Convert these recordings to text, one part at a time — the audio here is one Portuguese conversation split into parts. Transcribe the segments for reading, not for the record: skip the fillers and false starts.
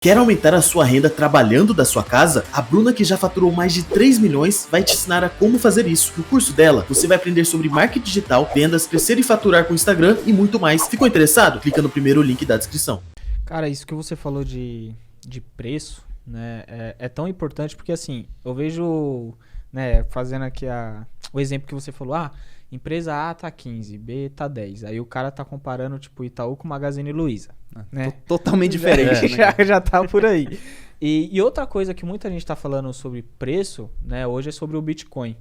Quer aumentar a sua renda trabalhando da sua casa? A Bruna, que já faturou mais de 3 milhões, vai te ensinar a como fazer isso. No curso dela, você vai aprender sobre marketing digital, vendas, crescer e faturar com o Instagram e muito mais. Ficou interessado? Clica no primeiro link da descrição. Cara, isso que você falou de preço, né, é tão importante porque, assim, eu vejo, né, fazendo aqui o exemplo que você falou, empresa A tá 15, B tá 10. Aí o cara tá comparando, tipo, Itaú com Magazine Luiza, né? Totalmente diferente, né? Já tá por aí. E outra coisa que muita gente tá falando sobre preço, né, hoje é sobre o Bitcoin,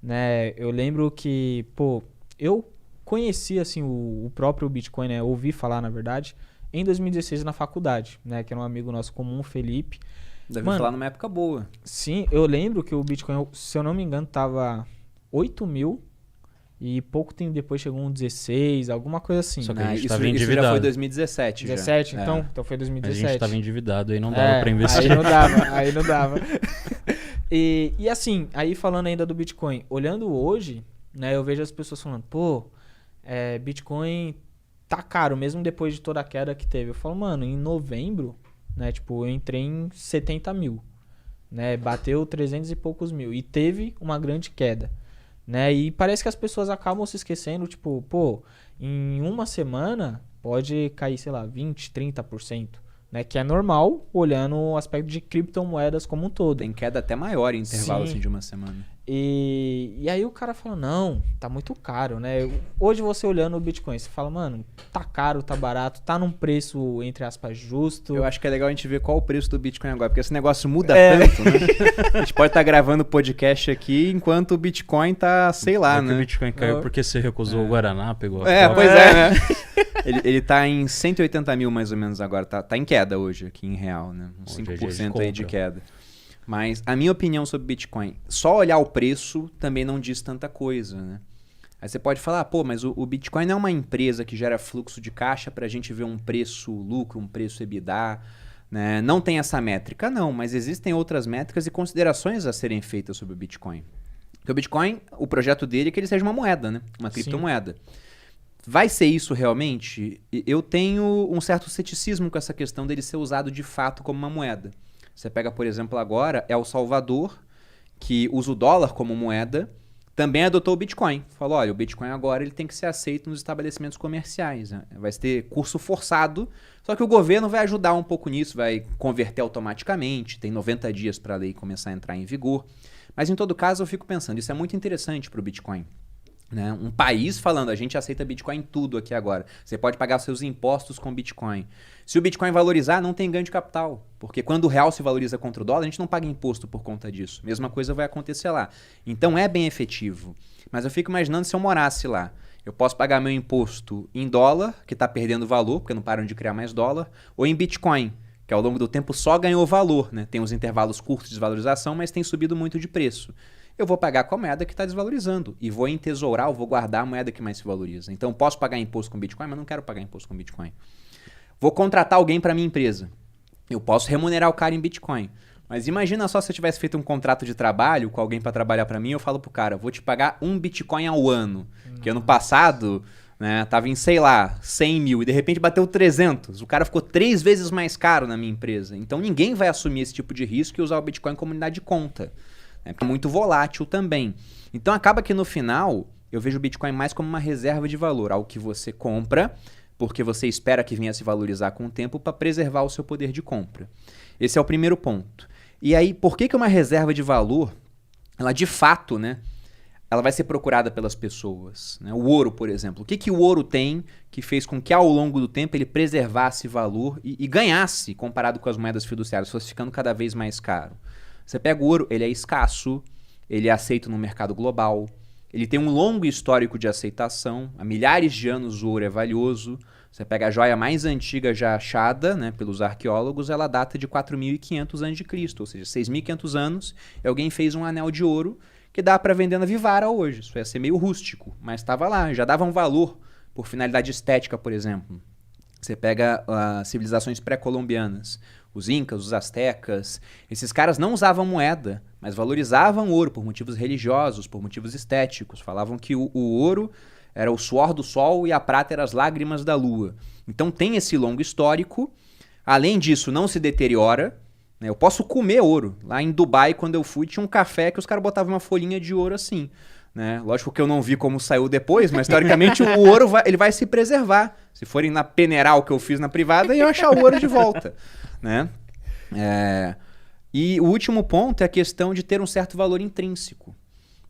né? Eu lembro que, eu conheci, assim, o próprio Bitcoin, né, ouvi falar, na verdade, em 2016 na faculdade, né, que era um amigo nosso comum, o Felipe. Deve falar numa época boa. Sim, eu lembro que o Bitcoin, se eu não me engano, tava 8 mil e pouco tempo depois chegou um 16, alguma coisa assim. Só que a gente isso, tava isso endividado. já foi 2017. 17, já. então foi A 2017. gente tava endividado, aí não dava pra investir. Aí não dava. E assim, aí falando ainda do Bitcoin, olhando hoje, né, eu vejo as pessoas falando, Bitcoin tá caro, mesmo depois de toda a queda que teve. Eu falo, mano, em novembro, né, tipo, eu entrei em 70 mil, né, bateu 300 e poucos mil, e teve uma grande queda, né, e parece que as pessoas acabam se esquecendo, tipo, em uma semana pode cair, sei lá, 20, 30%, né, que é normal, olhando o aspecto de criptomoedas como um todo. Tem queda até maior em intervalo assim, de uma semana. E aí o cara fala, não, tá muito caro, né? Hoje você olhando o Bitcoin, você fala, mano, tá caro, tá barato, tá num preço, entre aspas, justo. Eu acho que é legal a gente ver qual o preço do Bitcoin agora, porque esse negócio muda tanto, né? A gente pode estar gravando podcast aqui enquanto o Bitcoin tá, sei lá, né? O Bitcoin caiu porque você recusou o Guaraná, pegou a Coca. Pois é, né? Ele tá em 180 mil mais ou menos agora, tá em queda hoje aqui em real, né? Uns 5% aí de queda. Mas a minha opinião sobre Bitcoin, só olhar o preço também não diz tanta coisa, né? Aí você pode falar, mas o Bitcoin não é uma empresa que gera fluxo de caixa pra gente ver um preço lucro, um preço EBITDA, né? Não tem essa métrica, não, mas existem outras métricas e considerações a serem feitas sobre o Bitcoin. Porque o Bitcoin, o projeto dele é que ele seja uma moeda, né? Uma criptomoeda. Vai ser isso realmente? Eu tenho um certo ceticismo com essa questão dele ser usado de fato como uma moeda. Você pega, por exemplo, agora, El Salvador, que usa o dólar como moeda, também adotou o Bitcoin. Falou, olha, o Bitcoin agora ele tem que ser aceito nos estabelecimentos comerciais. Né? Vai ter curso forçado, só que o governo vai ajudar um pouco nisso, vai converter automaticamente, tem 90 dias para a lei começar a entrar em vigor. Mas, em todo caso, eu fico pensando, isso é muito interessante para o Bitcoin. Né? Um país falando, a gente aceita Bitcoin em tudo aqui agora. Você pode pagar seus impostos com Bitcoin. Se o Bitcoin valorizar, não tem ganho de capital. Porque quando o real se valoriza contra o dólar, a gente não paga imposto por conta disso. Mesma coisa vai acontecer lá. Então é bem efetivo. Mas eu fico imaginando se eu morasse lá. Eu posso pagar meu imposto em dólar, que está perdendo valor, porque não param de criar mais dólar, ou em Bitcoin, que ao longo do tempo só ganhou valor. Né? Tem uns intervalos curtos de desvalorização, mas tem subido muito de preço. Eu vou pagar com a moeda que está desvalorizando. E vou entesourar, ou vou guardar a moeda que mais se valoriza. Então, posso pagar imposto com Bitcoin, mas não quero pagar imposto com Bitcoin. Vou contratar alguém para minha empresa. Eu posso remunerar o cara em Bitcoin. Mas imagina só se eu tivesse feito um contrato de trabalho com alguém para trabalhar para mim, eu falo pro cara, vou te pagar 1 Bitcoin ao ano. Que ano passado, né, tava em, sei lá, 100 mil. E de repente bateu 300. O cara ficou 3 vezes mais caro na minha empresa. Então, ninguém vai assumir esse tipo de risco e usar o Bitcoin como unidade de conta. É muito volátil também. Então acaba que no final eu vejo o Bitcoin mais como uma reserva de valor, algo que você compra porque você espera que venha a se valorizar com o tempo para preservar o seu poder de compra. Esse é o primeiro ponto. E aí, por que uma reserva de valor, ela de fato, né, ela vai ser procurada pelas pessoas? Né? O ouro, por exemplo. O que o ouro tem que fez com que ao longo do tempo ele preservasse valor e ganhasse comparado com as moedas fiduciárias, fosse ficando cada vez mais caro? Você pega o ouro, ele é escasso, ele é aceito no mercado global, ele tem um longo histórico de aceitação, há milhares de anos o ouro é valioso. Você pega a joia mais antiga já achada, né, pelos arqueólogos, ela data de 4.500 a.C., ou seja, 6.500 anos, e alguém fez um anel de ouro que dá para vender na Vivara hoje. Isso ia ser meio rústico, mas estava lá, já dava um valor por finalidade estética, por exemplo. Você pega as civilizações pré-colombianas, os incas, os astecas, esses caras não usavam moeda, mas valorizavam ouro por motivos religiosos, por motivos estéticos. Falavam que o ouro era o suor do sol e a prata eram as lágrimas da lua. Então tem esse longo histórico, Além disso, não se deteriora. Né? Eu posso comer ouro. Lá em Dubai, quando eu fui, tinha um café que os caras botavam uma folhinha de ouro assim. Né? Lógico que eu não vi como saiu depois, mas teoricamente o ouro ele vai se preservar. Se forem na peneiral que eu fiz na privada, iam achar o ouro de volta. Né? E o último ponto é a questão de ter um certo valor intrínseco,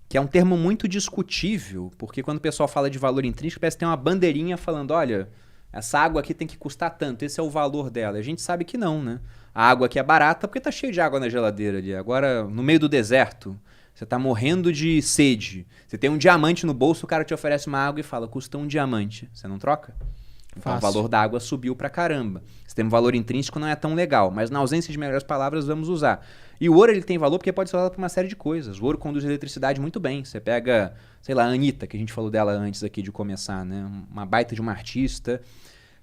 que é um termo muito discutível, porque quando o pessoal fala de valor intrínseco, parece que tem uma bandeirinha falando, olha, essa água aqui tem que custar tanto, esse é o valor dela. A gente sabe que não, né? A água aqui é barata porque tá cheio de água na geladeira ali. Agora, no meio do deserto, você tá morrendo de sede, você tem um diamante no bolso, o cara te oferece uma água e fala, custa um diamante. Você não troca? Então, o valor da água subiu pra caramba. Se tem um valor intrínseco, não é tão legal. Mas na ausência de melhores palavras, vamos usar. E o ouro ele tem valor porque pode ser usado para uma série de coisas. O ouro conduz eletricidade muito bem. Você pega, sei lá, a Anitta, que a gente falou dela antes aqui de começar, né? Uma baita de uma artista.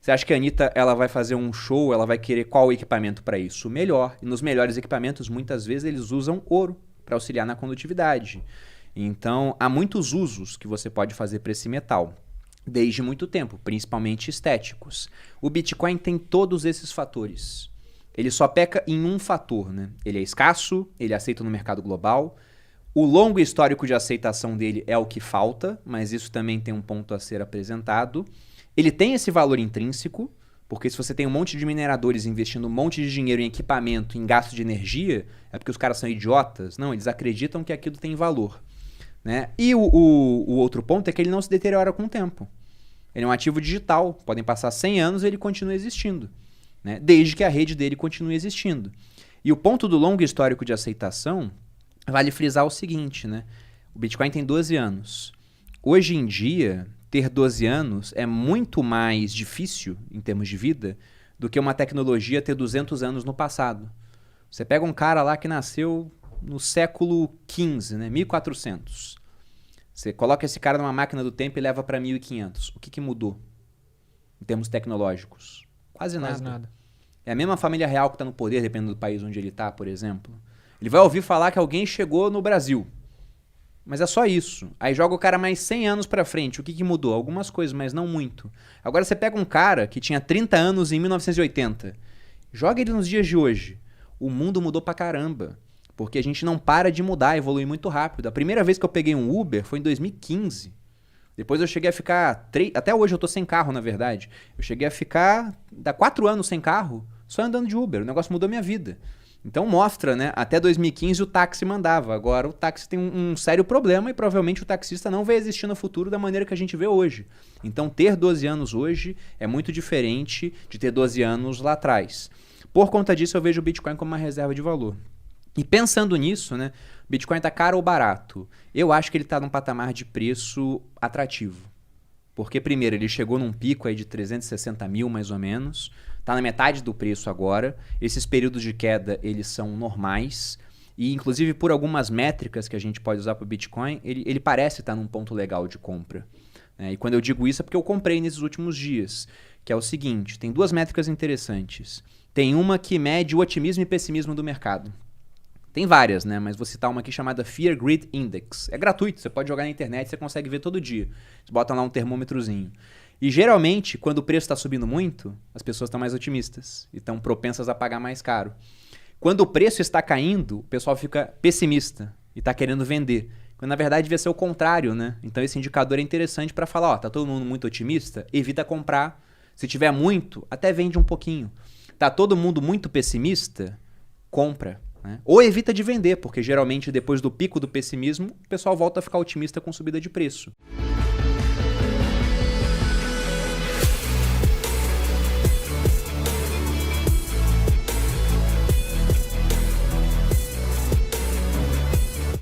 Você acha que a Anitta ela vai fazer um show, ela vai querer qual equipamento para isso? O melhor. E nos melhores equipamentos, muitas vezes, eles usam ouro para auxiliar na condutividade. Então, há muitos usos que você pode fazer para esse metal. Desde muito tempo, principalmente estéticos. O Bitcoin tem todos esses fatores. Ele só peca em um fator, né? Ele é escasso, ele é aceito no mercado global. O longo histórico de aceitação dele é o que falta, mas isso também tem um ponto a ser apresentado. Ele tem esse valor intrínseco, porque se você tem um monte de mineradores investindo um monte de dinheiro em equipamento, em gasto de energia, é porque os caras são idiotas? Não, eles acreditam que aquilo tem valor. Né? E o outro ponto é que ele não se deteriora com o tempo. Ele é um ativo digital. Podem passar 100 anos e ele continua existindo. Né? Desde que a rede dele continue existindo. E o ponto do longo histórico de aceitação vale frisar o seguinte, né? O Bitcoin tem 12 anos. Hoje em dia, ter 12 anos é muito mais difícil em termos de vida do que uma tecnologia ter 200 anos no passado. Você pega um cara lá que nasceu no século XV, né? 1400. Você coloca esse cara numa máquina do tempo e leva para 1500. O que mudou em termos tecnológicos? Quase nada. É a mesma família real que está no poder, dependendo do país onde ele está, por exemplo. Ele vai ouvir falar que alguém chegou no Brasil. Mas é só isso. Aí joga o cara mais 100 anos para frente. O que mudou? Algumas coisas, mas não muito. Agora você pega um cara que tinha 30 anos em 1980. Joga ele nos dias de hoje. O mundo mudou pra caramba. Porque a gente não para de mudar, evolui muito rápido. A primeira vez que eu peguei um Uber foi em 2015. Depois eu cheguei a ficar... Até hoje eu tô sem carro, na verdade. Eu cheguei a ficar... Dá 4 anos sem carro, só andando de Uber. O negócio mudou minha vida. Então mostra, né? Até 2015 o táxi mandava. Agora o táxi tem um sério problema e provavelmente o taxista não vai existir no futuro da maneira que a gente vê hoje. Então ter 12 anos hoje é muito diferente de ter 12 anos lá atrás. Por conta disso eu vejo o Bitcoin como uma reserva de valor. E pensando nisso, né, Bitcoin está caro ou barato? Eu acho que ele está num patamar de preço atrativo. Porque, primeiro, ele chegou num pico aí de 360 mil, mais ou menos. Está na metade do preço agora. Esses períodos de queda, eles são normais. E, inclusive, por algumas métricas que a gente pode usar para o Bitcoin, ele parece estar num ponto legal de compra. E quando eu digo isso é porque eu comprei nesses últimos dias. Que é o seguinte, tem duas métricas interessantes. Tem uma que mede o otimismo e pessimismo do mercado. Tem várias, né? Mas vou citar uma aqui chamada Fear Grid Index. É gratuito, você pode jogar na internet, você consegue ver todo dia. Você bota lá um termômetrozinho. E geralmente, quando o preço está subindo muito, as pessoas estão mais otimistas e estão propensas a pagar mais caro. Quando o preço está caindo, o pessoal fica pessimista e está querendo vender. Quando na verdade devia ser o contrário, né? Então esse indicador é interessante para falar, ó, tá todo mundo muito otimista? Evita comprar. Se tiver muito, até vende um pouquinho. Tá todo mundo muito pessimista? Compra. Né? Ou evita de vender, porque geralmente depois do pico do pessimismo, o pessoal volta a ficar otimista com subida de preço.